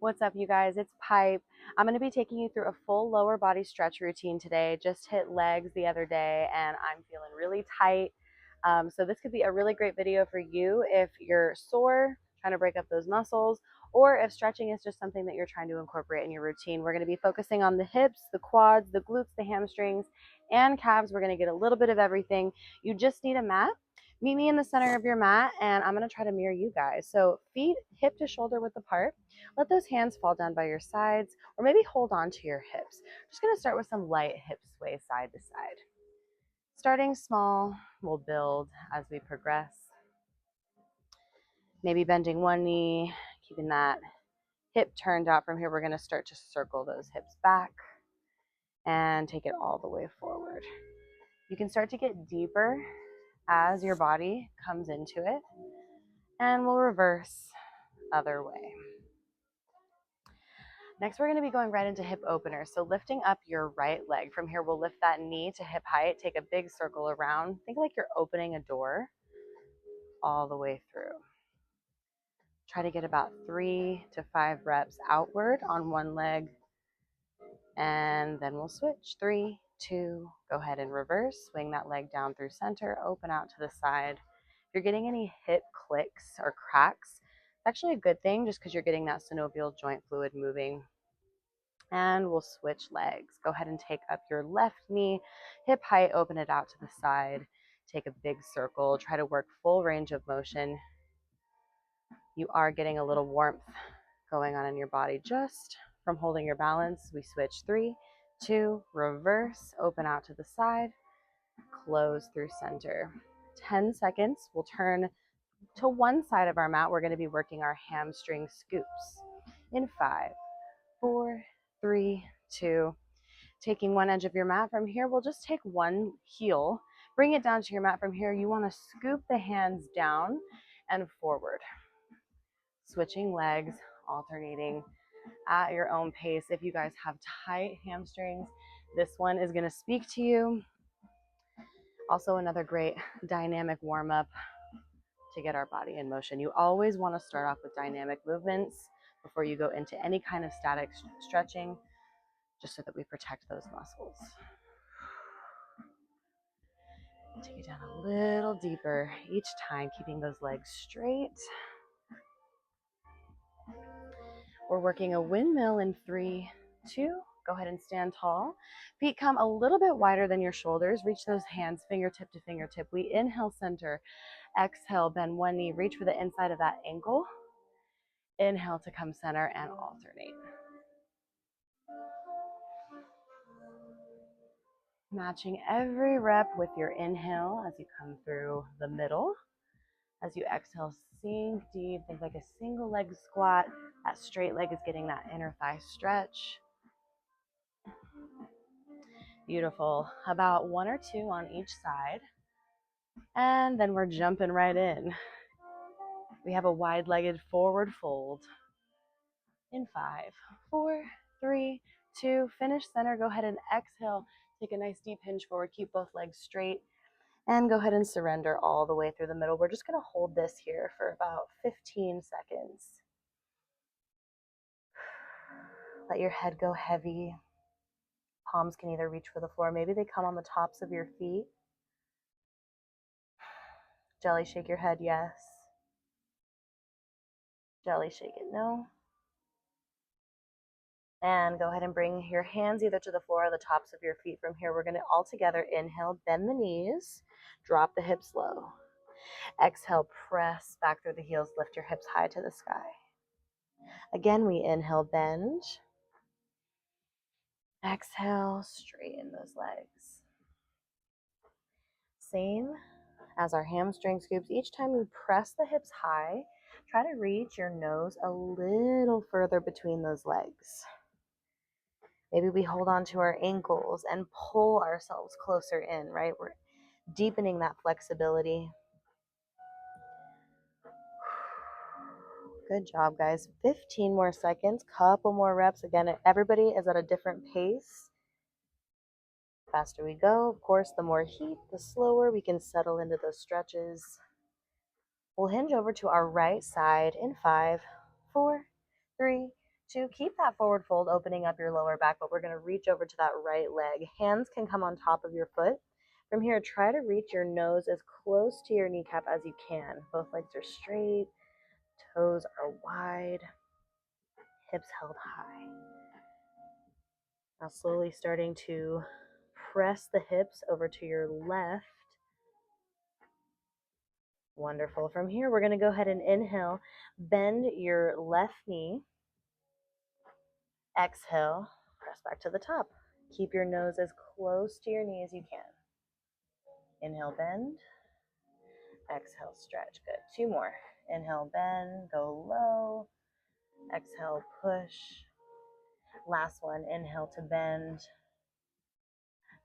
What's up, you guys? It's Pipe. I'm going to be taking you through a full lower body stretch routine today. Just hit legs the other day and I'm feeling really tight. So this could be a really great video for you if you're sore, trying to break up those muscles, or if stretching is just something that you're trying to incorporate in your routine. We're going to be focusing on the hips, the quads, the glutes, the hamstrings, and calves. We're going to get a little bit of everything. You just need a mat. Meet me in the center of your mat and I'm going to try to mirror you guys. So feet hip to shoulder width apart. Let those hands fall down by your sides or maybe hold on to your hips. I'm just going to start with some light hip sway side to side. Starting small, we'll build as we progress. Maybe bending one knee, keeping that hip turned out. From here, we're going to start to circle those hips back and take it all the way forward. You can start to get deeper as your body comes into it, and we'll reverse other way. Next, we're going to be going right into hip openers. So lifting up your right leg. From here, we'll lift that knee to hip height, take a big circle around. Think like you're opening a door all the way through. Try to get about 3 to 5 reps outward on one leg. And then we'll switch. 3, 2, go ahead and reverse. Swing that leg down through center, open out to the side. If you're getting any hip clicks or cracks, it's actually a good thing just because you're getting that synovial joint fluid moving. And we'll switch legs. Go ahead and take up your left knee, hip height, open it out to the side. Take a big circle. Try to work full range of motion. You are getting a little warmth going on in your body just from holding your balance. We switch. 3, 2, reverse, open out to the side, close through center. 10 seconds. We'll turn to one side of our mat. We're going to be working our hamstring scoops in 5, 4, 3, 2. Taking one edge of your mat. From here, we'll just take one heel, bring it down to your mat. From here, you want to scoop the hands down and forward. Switching legs, alternating at your own pace. If you guys have tight hamstrings, this one is going to speak to you. Also, another great dynamic warm-up to get our body in motion. You always want to start off with dynamic movements before you go into any kind of static stretching, just so that we protect those muscles. Take it down a little deeper each time, keeping those legs straight. We're working a windmill in 3, 2. Go ahead and stand tall. Feet come a little bit wider than your shoulders. Reach those hands fingertip to fingertip. We inhale center. Exhale, bend one knee. Reach for the inside of that ankle. Inhale to come center and alternate. Matching every rep with your inhale as you come through the middle. As you exhale, sink deep. Think like a single leg squat. That straight leg is getting that inner thigh stretch. Beautiful. About 1 or 2 on each side. And then we're jumping right in. We have a wide-legged forward fold. In 5, 4, 3, 2. Finish center. Go ahead and exhale. Take a nice deep hinge forward. Keep both legs straight. And go ahead and surrender all the way through the middle. We're just going to hold this here for about 15 seconds. Let your head go heavy. Palms can either reach for the floor. Maybe they come on the tops of your feet. Jelly shake your head, yes. Jelly shake it, no. And go ahead and bring your hands either to the floor or the tops of your feet. From here, we're going to all together inhale, bend the knees, drop the hips low. Exhale, press back through the heels, lift your hips high to the sky. Again, we inhale, bend. Exhale, straighten those legs. Same as our hamstring scoops. Each time you press the hips high, try to reach your nose a little further between those legs. Maybe we hold on to our ankles and pull ourselves closer in, right? We're deepening that flexibility. Good job, guys. 15 more seconds, couple more reps. Again, everybody is at a different pace. The faster we go, of course, the more heat, the slower we can settle into those stretches. We'll hinge over to our right side in 5, 4, 3, 2. Keep that forward fold, opening up your lower back, but we're going to reach over to that right leg. Hands can come on top of your foot. From here, try to reach your nose as close to your kneecap as you can. Both legs are straight, toes are wide, hips held high. Now slowly starting to press the hips over to your left. Wonderful. From here, we're going to go ahead and inhale, bend your left knee. Exhale, press back to the top. Keep your nose as close to your knee as you can. Inhale, bend. Exhale, stretch. Good. 2 more. Inhale, bend, go low. Exhale, push. Last one. Inhale to bend.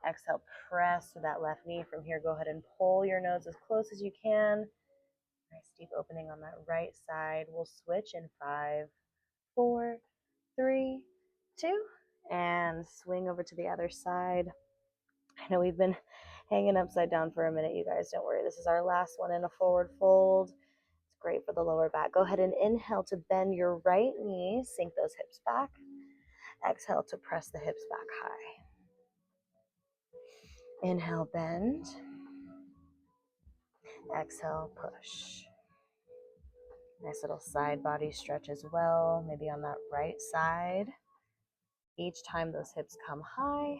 Exhale, press to that left knee. From here, go ahead and pull your nose as close as you can. Nice deep opening on that right side. We'll switch in 5, 4, 3, 2, and swing over to the other side. I know we've been hanging upside down for a minute, you guys. Don't worry. This is our last one in a forward fold. It's great for the lower back. Go ahead and inhale to bend your right knee. Sink those hips back. Exhale to press the hips back high. Inhale, bend. Exhale, push. Nice little side body stretch as well, maybe on that right side. Each time those hips come high,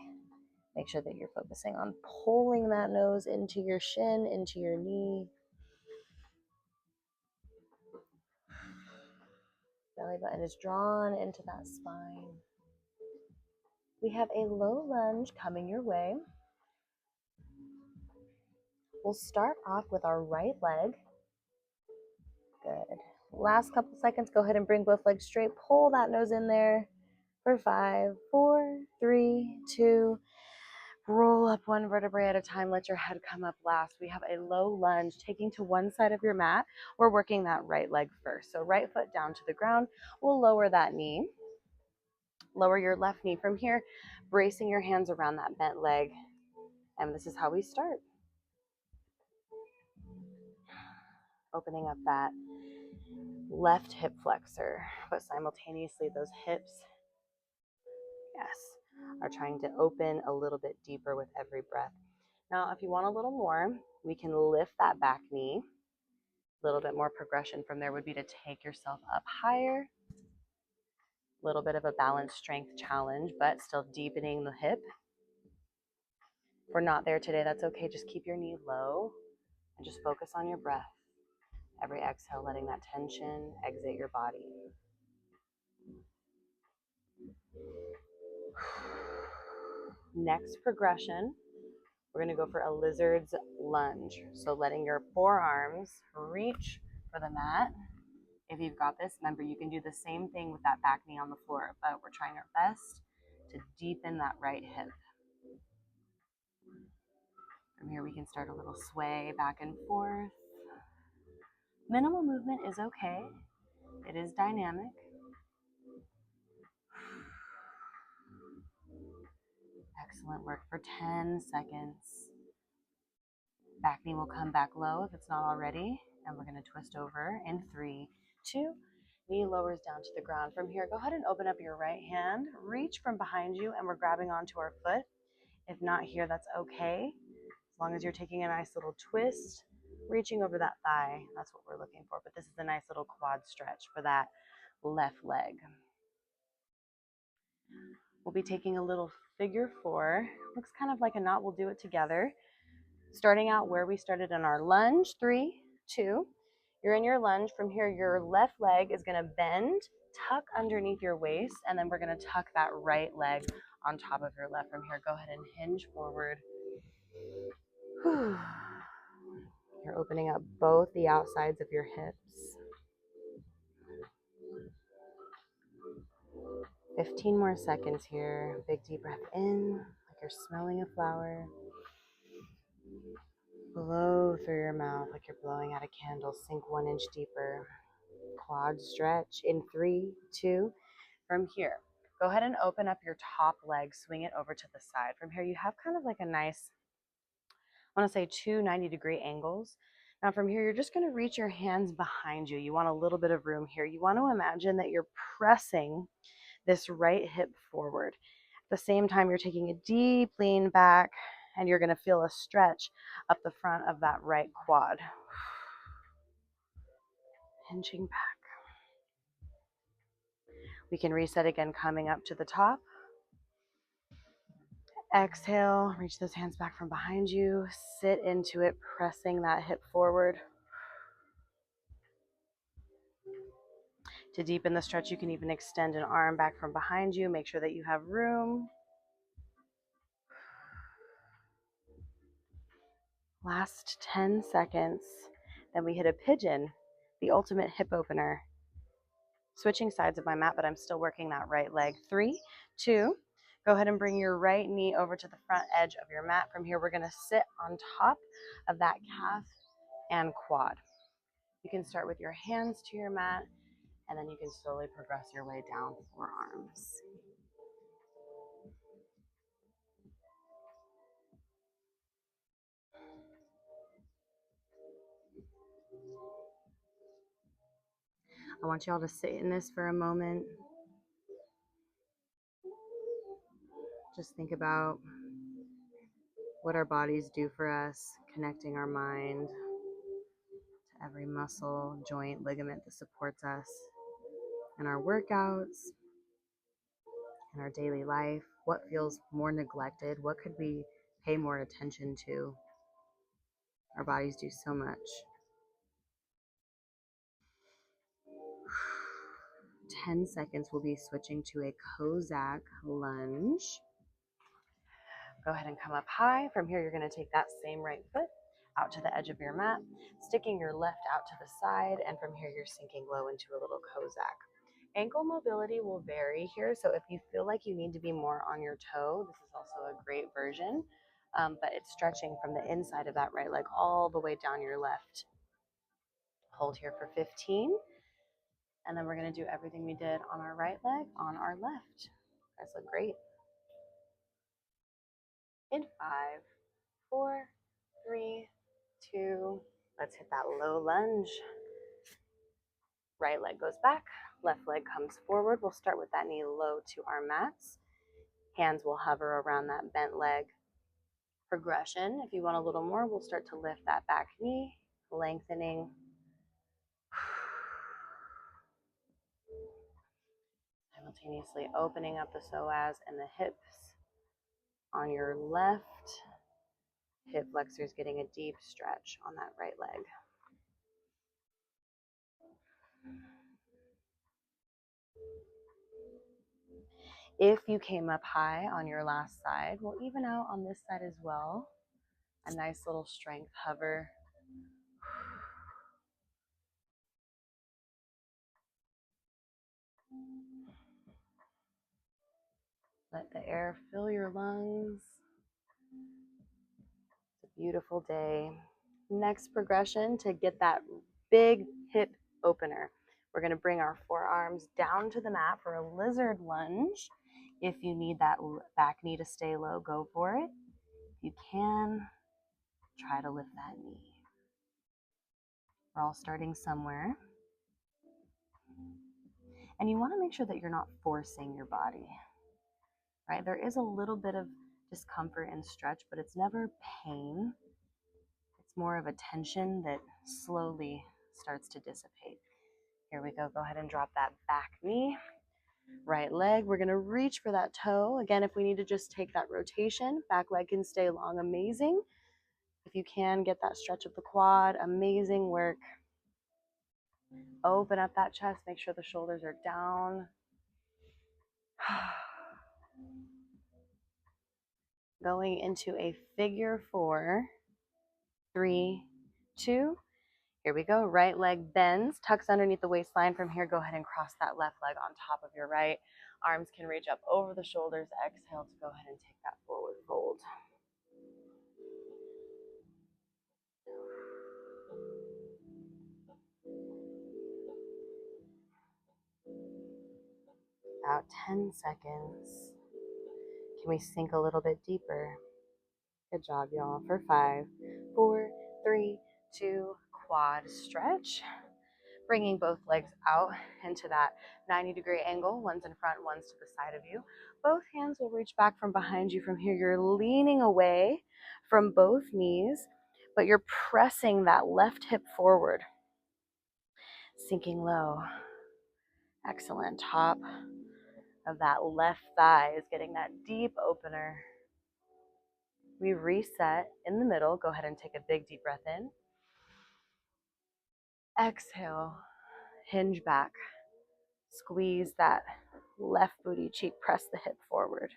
make sure that you're focusing on pulling that nose into your shin, into your knee. Belly button is drawn into that spine. We have a low lunge coming your way. We'll start off with our right leg. Good. Last couple seconds, go ahead and bring both legs straight. Pull that nose in there for 5, 4, 3, 2. Roll up one vertebrae at a time. Let your head come up last. We have a low lunge taking to one side of your mat. We're working that right leg first. So right foot down to the ground. We'll lower that knee. Lower your left knee from here, bracing your hands around that bent leg. And this is how we start. Opening up that left hip flexor, but simultaneously those hips, yes, are trying to open a little bit deeper with every breath. Now, if you want a little more, we can lift that back knee. A little bit more progression from there would be to take yourself up higher. A little bit of a balance strength challenge, but still deepening the hip. If we're not there today, that's okay. Just keep your knee low and just focus on your breath. Every exhale, letting that tension exit your body. Next progression, we're going to go for a lizard's lunge. So letting your forearms reach for the mat. If you've got this, remember you can do the same thing with that back knee on the floor, but we're trying our best to deepen that right hip. From here, we can start a little sway back and forth. Minimal movement is okay. It is dynamic. Excellent work for 10 seconds. Back knee will come back low if it's not already, and we're going to twist over in 3, 2. Knee lowers down to the ground. From here, go ahead and open up your right hand. Reach from behind you, and we're grabbing onto our foot. If not here, that's okay. As long as you're taking a nice little twist, reaching over that thigh, that's what we're looking for. But this is a nice little quad stretch for that left leg. We'll be taking a little figure 4. Looks kind of like a knot. We'll do it together. Starting out where we started in our lunge. 3, 2. You're in your lunge. From here, your left leg is going to bend, tuck underneath your waist, and then we're going to tuck that right leg on top of your left. From here, go ahead and hinge forward. You're opening up both the outsides of your hips. 15 more seconds here. Big deep breath in, like you're smelling a flower. Blow through your mouth like you're blowing out a candle. Sink 1 inch deeper. Quad stretch in 3, 2. From here, go ahead and open up your top leg. Swing it over to the side. From here, you have kind of like a nice, I want to say 2 90-degree angles. Now from here, you're just going to reach your hands behind you. You want a little bit of room here. You want to imagine that you're pressing this right hip forward. At the same time, you're taking a deep lean back, and you're going to feel a stretch up the front of that right quad. Hinging back. We can reset again, coming up to the top. Exhale, reach those hands back from behind you. Sit into it, pressing that hip forward. To deepen the stretch, you can even extend an arm back from behind you. Make sure that you have room. Last 10 seconds. Then we hit a pigeon, the ultimate hip opener. Switching sides of my mat, but I'm still working that right leg. 3, 2, go ahead and bring your right knee over to the front edge of your mat. From here, we're going to sit on top of that calf and quad. You can start with your hands to your mat, and then you can slowly progress your way down forearms. I want y'all to sit in this for a moment. Just think about what our bodies do for us, connecting our mind to every muscle, joint, ligament that supports us in our workouts, in our daily life. What feels more neglected? What could we pay more attention to? Our bodies do so much. 10 seconds, we'll be switching to a Cossack lunge. Go ahead and come up high. From here, you're going to take that same right foot out to the edge of your mat, sticking your left out to the side, and from here, you're sinking low into a little Cossack. Ankle mobility will vary here, so if you feel like you need to be more on your toe, this is also a great version, but it's stretching from the inside of that right leg all the way down your left. Hold here for 15, and then we're going to do everything we did on our right leg on our left. You guys look great. In 5, 4, 3, 2, let's hit that low lunge. Right leg goes back, left leg comes forward. We'll start with that knee low to our mats. Hands will hover around that bent leg. Progression, if you want a little more, we'll start to lift that back knee, lengthening. Simultaneously opening up the psoas and the hips. On your left, hip flexors getting a deep stretch on that right leg. If you came up high on your last side, we'll even out on this side as well. A nice little strength hover. Let the air fill your lungs. It's a beautiful day. Next progression, to get that big hip opener, we're going to bring our forearms down to the mat for a lizard lunge. If you need that back knee to stay low, go for it. If you can, try to lift that knee. We're all starting somewhere. And you want to make sure that you're not forcing your body, right? There is a little bit of discomfort and stretch, but it's never pain. It's more of a tension that slowly starts to dissipate. Here we go. Go ahead and drop that back knee. Right leg, we're going to reach for that toe. Again, if we need to just take that rotation, back leg can stay long, amazing. If you can get that stretch of the quad, amazing work. Open up that chest, make sure the shoulders are down. Going into a figure 4, 3, 2. Here we go. Right leg bends, tucks underneath the waistline. From here, go ahead and cross that left leg on top of your right. Arms can reach up over the shoulders. Exhale to go ahead and take that forward fold. About 10 seconds. Can we sink a little bit deeper? Good job, y'all. For 5, 4, 3, 2, quad stretch, bringing both legs out into that 90-degree angle. One's in front, one's to the side of you. Both hands will reach back from behind you. From here, you're leaning away from both knees, but you're pressing that left hip forward, sinking low. Excellent. Top of that left thigh is getting that deep opener. We reset in the middle. Go ahead and take a big deep breath in. Exhale, hinge back. Squeeze that left booty cheek, press the hip forward.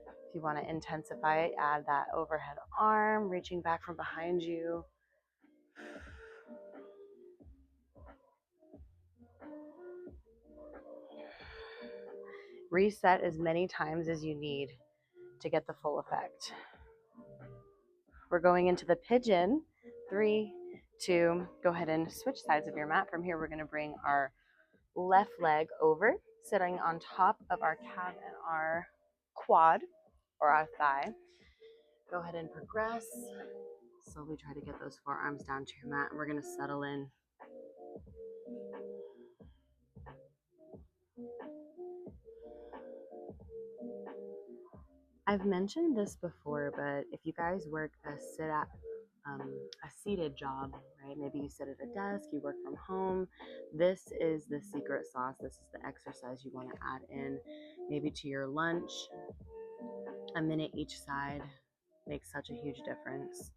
If you want to intensify it, add that overhead arm, reaching back from behind you. Reset as many times as you need to get the full effect. We're going into the pigeon. 3, 2, go ahead and switch sides of your mat. From here, we're going to bring our left leg over, sitting on top of our calf and our quad or our thigh. Go ahead and progress. Slowly try to get those forearms down to your mat, and we're going to settle in. I've mentioned this before, but if you guys work a seated job, right? Maybe you sit at a desk, you work from home. This is the secret sauce. This is the exercise you want to add in, maybe to your lunch. A minute each side makes such a huge difference.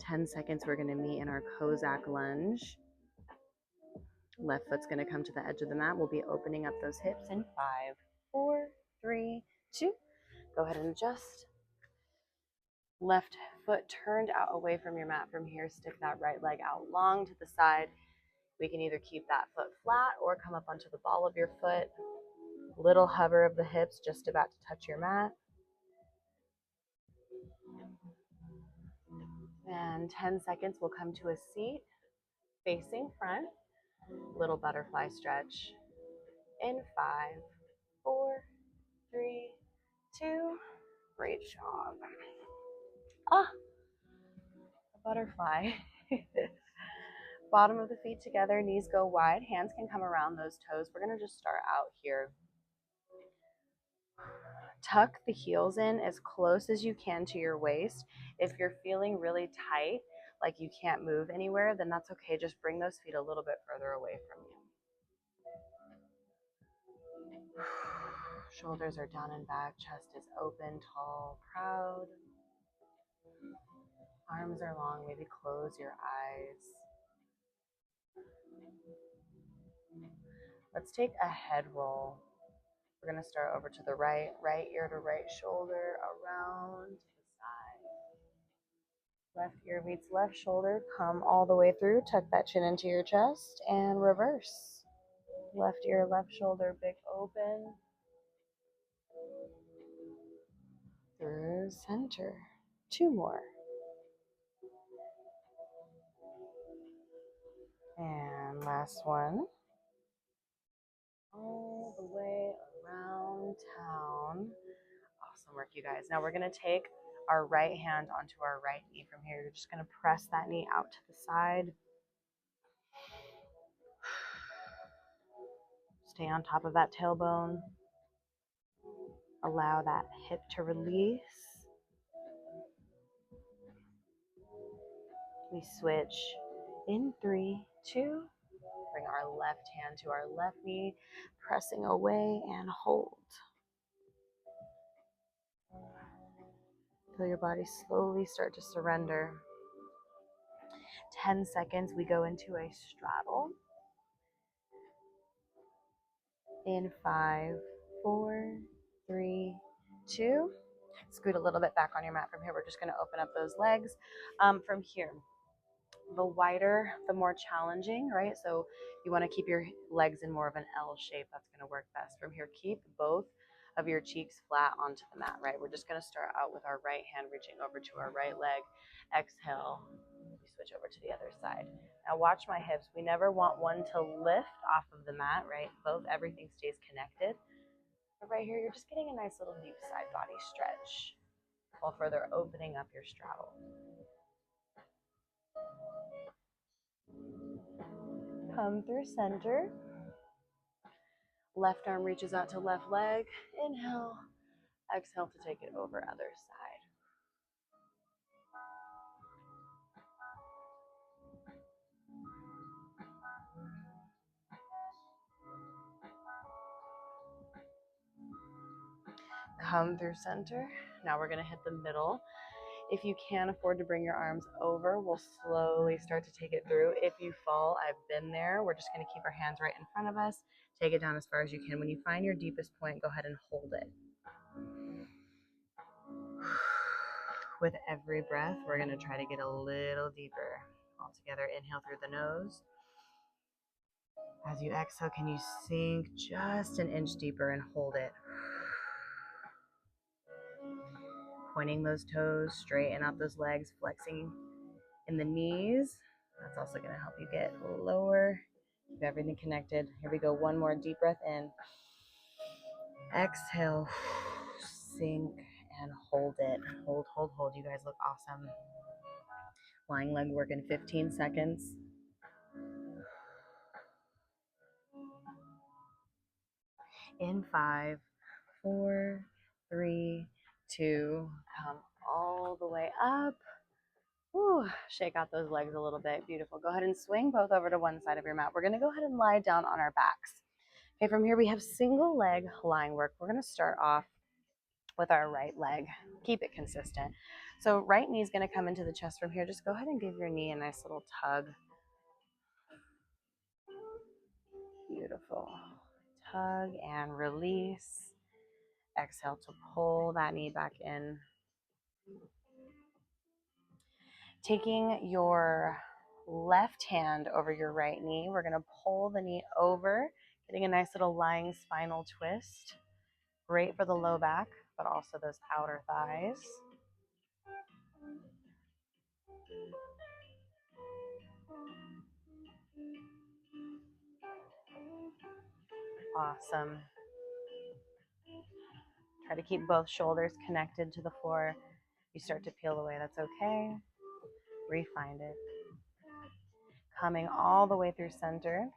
10 seconds, we're going to meet in our Kozak lunge. Left foot's going to come to the edge of the mat. We'll be opening up those hips in 5, 4, 3, 2. Go ahead and adjust. Left foot turned out away from your mat. From here, stick that right leg out long to the side. We can either keep that foot flat or come up onto the ball of your foot. Little hover of the hips, just about to touch your mat. And 10 seconds, we'll come to a seat, facing front. Little butterfly stretch. In 5, 4, 3, 2. Great job. A butterfly. Bottom of the feet together, knees go wide, hands can come around those toes. We're going to just start out here. Tuck the heels in as close as you can to your waist. If you're feeling really tight, like you can't move anywhere, then that's okay. Just bring those feet a little bit further away from you. Shoulders are down and back, chest is open, tall, proud. Arms are long, maybe close your eyes. Let's take a head roll. We're going to start over to the right ear to right shoulder, around to the side. Left ear meets left shoulder, come all the way through, tuck that chin into your chest, and reverse. Left ear, left shoulder, big open. Through center. 2 more. And last one. All the way around town. Awesome work, you guys. Now we're going to take our right hand onto our right knee. From here, you're just going to press that knee out to the side. Stay on top of that tailbone. Allow that hip to release. We switch in 3, 2. Bring our left hand to our left knee, pressing away and hold. Feel your body slowly start to surrender. 10 seconds, we go into a straddle. In 5, 4, 3, 2. Scoot a little bit back on your mat. From here, we're just going to open up those legs. From here, the wider, the more challenging, right? So you want to keep your legs in more of an L shape. That's going to work best. From here, keep both of your cheeks flat onto the mat, right? We're just going to start out with our right hand reaching over to our right leg. Exhale. We switch over to the other side. Now watch my hips. We never want one to lift off of the mat, right? Everything stays connected. But right here, you're just getting a nice little deep side body stretch while further opening up your straddle. Come through center. Left arm reaches out to left leg. Inhale. Exhale to take it over other side. Come through center. Now we're going to hit the middle. If you can afford to bring your arms over, we'll slowly start to take it through. If you fall, I've been there. We're just going to keep our hands right in front of us. Take it down as far as you can. When you find your deepest point, go ahead and hold it. With every breath, we're going to try to get a little deeper. All together, inhale through the nose. As you exhale, can you sink just an inch deeper and hold it? Pointing those toes, straighten out those legs, flexing in the knees. That's also going to help you get lower. Keep everything connected. Here we go. One more deep breath in. Exhale. Sink and hold it. Hold, hold, hold. You guys look awesome. Lying leg work in 15 seconds. In 5, 4, 3, 2. Come all the way up. Whew, shake out those legs a little bit. Beautiful. Go ahead and swing both over to one side of your mat. We're going to go ahead and lie down on our backs. Okay, from here we have single leg lying work. We're going to start off with our right leg. Keep it consistent. So right knee is going to come into the chest from here. Just go ahead and give your knee a nice little tug. Beautiful. Tug and release. Exhale to pull that knee back in. Taking your left hand over your right knee, we're going to pull the knee over, getting a nice little lying spinal twist. Great for the low back, but also those outer thighs. Awesome. Try to keep both shoulders connected to the floor. You start to peel away, that's okay. Refind it. Coming all the way through center.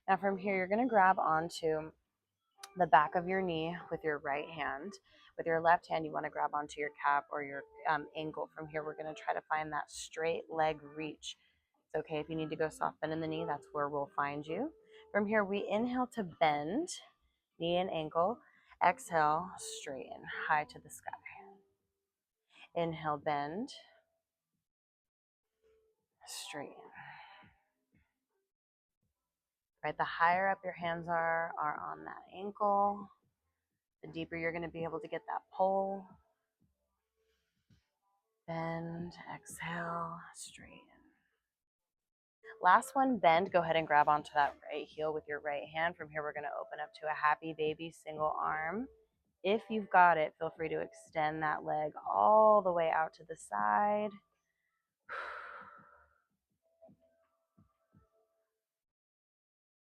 Now from here, you're going to grab onto the back of your knee with your right hand. With your left hand, you want to grab onto your calf or your ankle. From here, we're going to try to find that straight leg reach. It's okay if you need to go soft bend in the knee. That's where we'll find you. From here, we inhale to bend, knee and ankle. Exhale, straighten, high to the sky. Inhale, bend, straighten. Right, the higher up your hands are on that ankle, the deeper you're going to be able to get that pull. Bend, exhale, straighten. Last one, bend. Go ahead and grab onto that right heel with your right hand. From here, we're going to open up to a happy baby single arm. If you've got it, feel free to extend that leg all the way out to the side.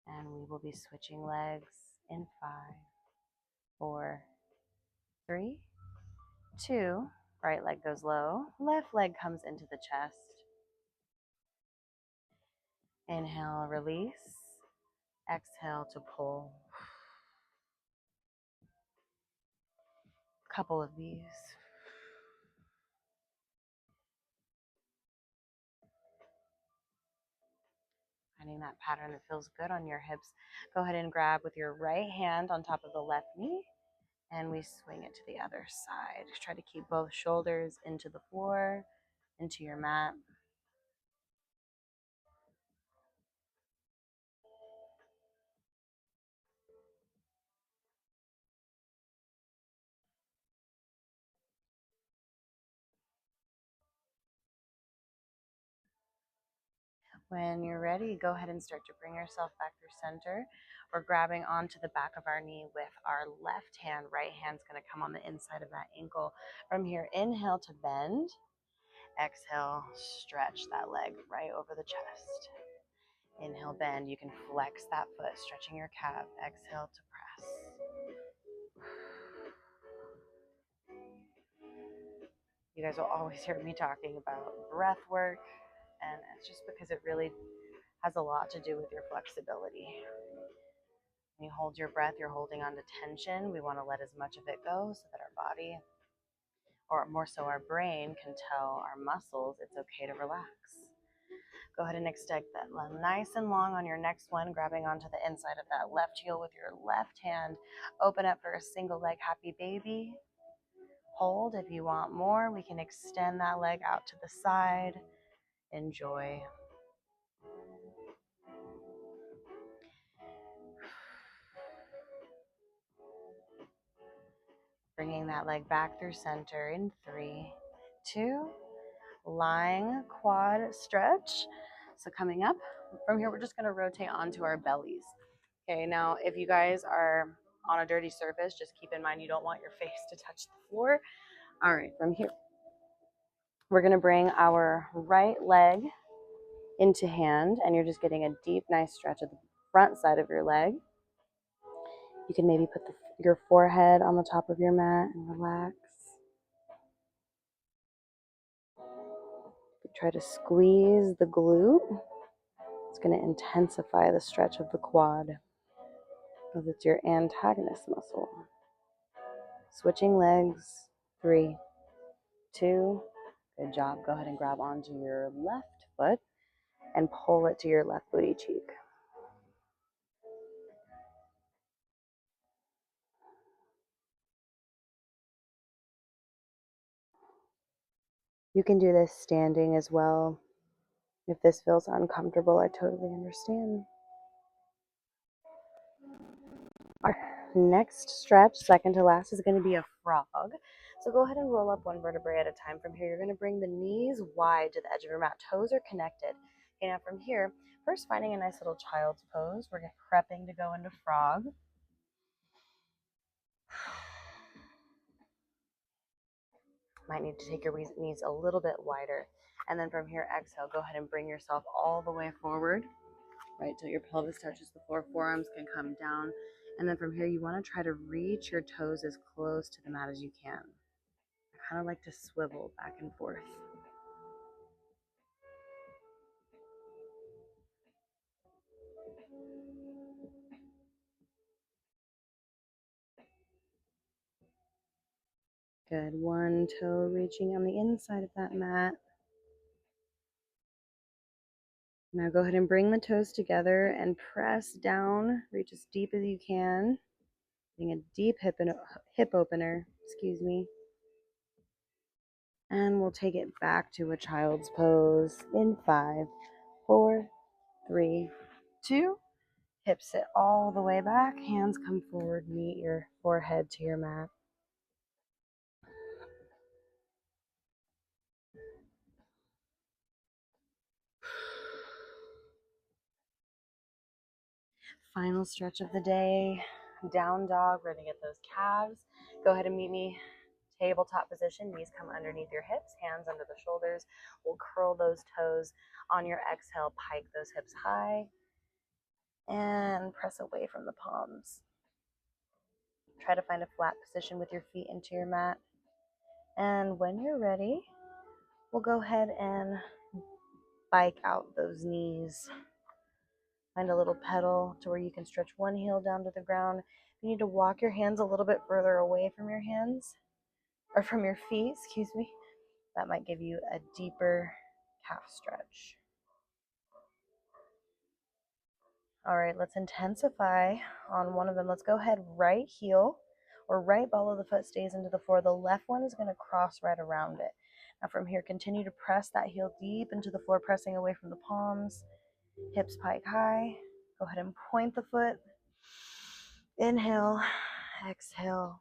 And we will be switching legs in 5, 4, 3, 2. Right leg goes low. Left leg comes into the chest. Inhale, release. Exhale to pull. Couple of these. Finding that pattern that feels good on your hips. Go ahead and grab with your right hand on top of the left knee, and we swing it to the other side. Just try to keep both shoulders into the floor, into your mat. When you're ready, go ahead and start to bring yourself back through center. We're grabbing onto the back of our knee with our left hand. Right hand's going to come on the inside of that ankle. From here, inhale to bend. Exhale, stretch that leg right over the chest. Inhale, bend. You can flex that foot, stretching your calf. Exhale to press. You guys will always hear me talking about breath work, and it's just because it really has a lot to do with your flexibility. When you hold your breath, you're holding on to tension. We want to let as much of it go so that our body, or more so our brain, can tell our muscles it's okay to relax. Go ahead and extend that nice and long on your next one, grabbing onto the inside of that left heel with your left hand. Open up for a single leg happy baby. Hold. If you want more, we can extend that leg out to the side. Enjoy. Bringing that leg back through center in 3, 2, lying quad stretch. So coming up from here, we're just going to rotate onto our bellies. Okay, now if you guys are on a dirty surface, just keep in mind you don't want your face to touch the floor. All right, from here, we're going to bring our right leg into hand, and you're just getting a deep, nice stretch of the front side of your leg. You can maybe put your forehead on the top of your mat and relax. Try to squeeze the glute. It's going to intensify the stretch of the quad, because it's your antagonist muscle. Switching legs. 3, 2, good job. Go ahead and grab onto your left foot and pull it to your left booty cheek. You can do this standing as well. If this feels uncomfortable, I totally understand. Our next stretch, second to last, is going to be a frog. So go ahead and roll up one vertebrae at a time. From here, you're going to bring the knees wide to the edge of your mat. Toes are connected. Okay, now from here, first finding a nice little child's pose. We're prepping to go into frog. Might need to take your knees a little bit wider. And then from here, exhale, go ahead and bring yourself all the way forward, right, till your pelvis touches the floor. Forearms can come down. And then from here, you want to try to reach your toes as close to the mat as you can. I kind of like to swivel back and forth. Good. One toe reaching on the inside of that mat. Now go ahead and bring the toes together and press down. Reach as deep as you can. Getting a deep hip opener, excuse me. And we'll take it back to a child's pose in 5, 4, 3, 2. Hips sit all the way back. Hands come forward. Meet your forehead to your mat. Final stretch of the day. Down dog. We're going to get those calves. Go ahead and meet me tabletop position. Knees come underneath your hips. Hands under the shoulders. We'll curl those toes. On your exhale, pike those hips high. And press away from the palms. Try to find a flat position with your feet into your mat. And when you're ready, we'll go ahead and bike out those knees. Find a little pedal to where you can stretch one heel down to the ground. You need to walk your hands a little bit further away from your hands, or from your feet, excuse me. That might give you a deeper calf stretch. All right, let's intensify on one of them. Let's go ahead, right heel or right ball of the foot stays into the floor. The left one is going to cross right around it. Now from here, continue to press that heel deep into the floor, pressing away from the palms. Hips pike high. Go ahead and point the foot. Inhale, exhale.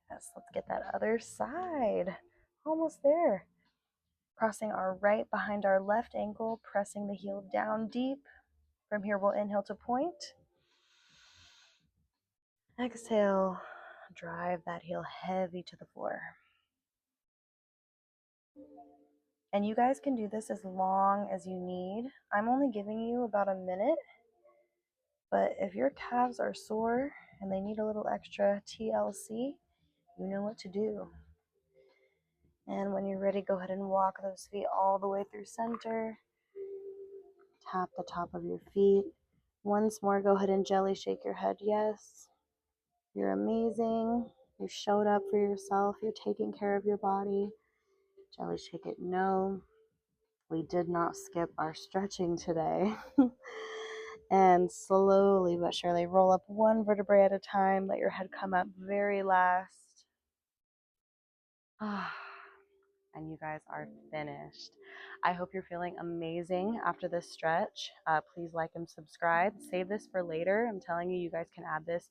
Yes, let's get that other side. Almost there. Crossing our right behind our left ankle, pressing the heel down deep. From here, we'll inhale to point. Exhale, drive that heel heavy to the floor. And you guys can do this as long as you need. I'm only giving you about a minute, but if your calves are sore, and they need a little extra TLC, you know what to do. And when you're ready, go ahead and walk those feet all the way through center. Tap the top of your feet. Once more, go ahead and gently shake your head. Yes, you're amazing. You showed up for yourself. You're taking care of your body. Gently shake it. No, we did not skip our stretching today. And slowly but surely roll up one vertebrae at a time. Let your head come up very last. And you guys are finished. I hope you're feeling amazing after this stretch. Please like and subscribe. Save this for later. I'm telling you, you guys can add this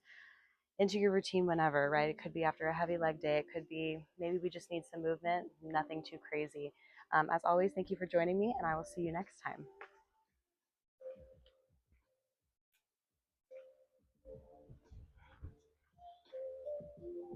into your routine whenever, right? It could be after a heavy leg day. It could be maybe we just need some movement, nothing too crazy. As always, thank you for joining me, and I will see you next time.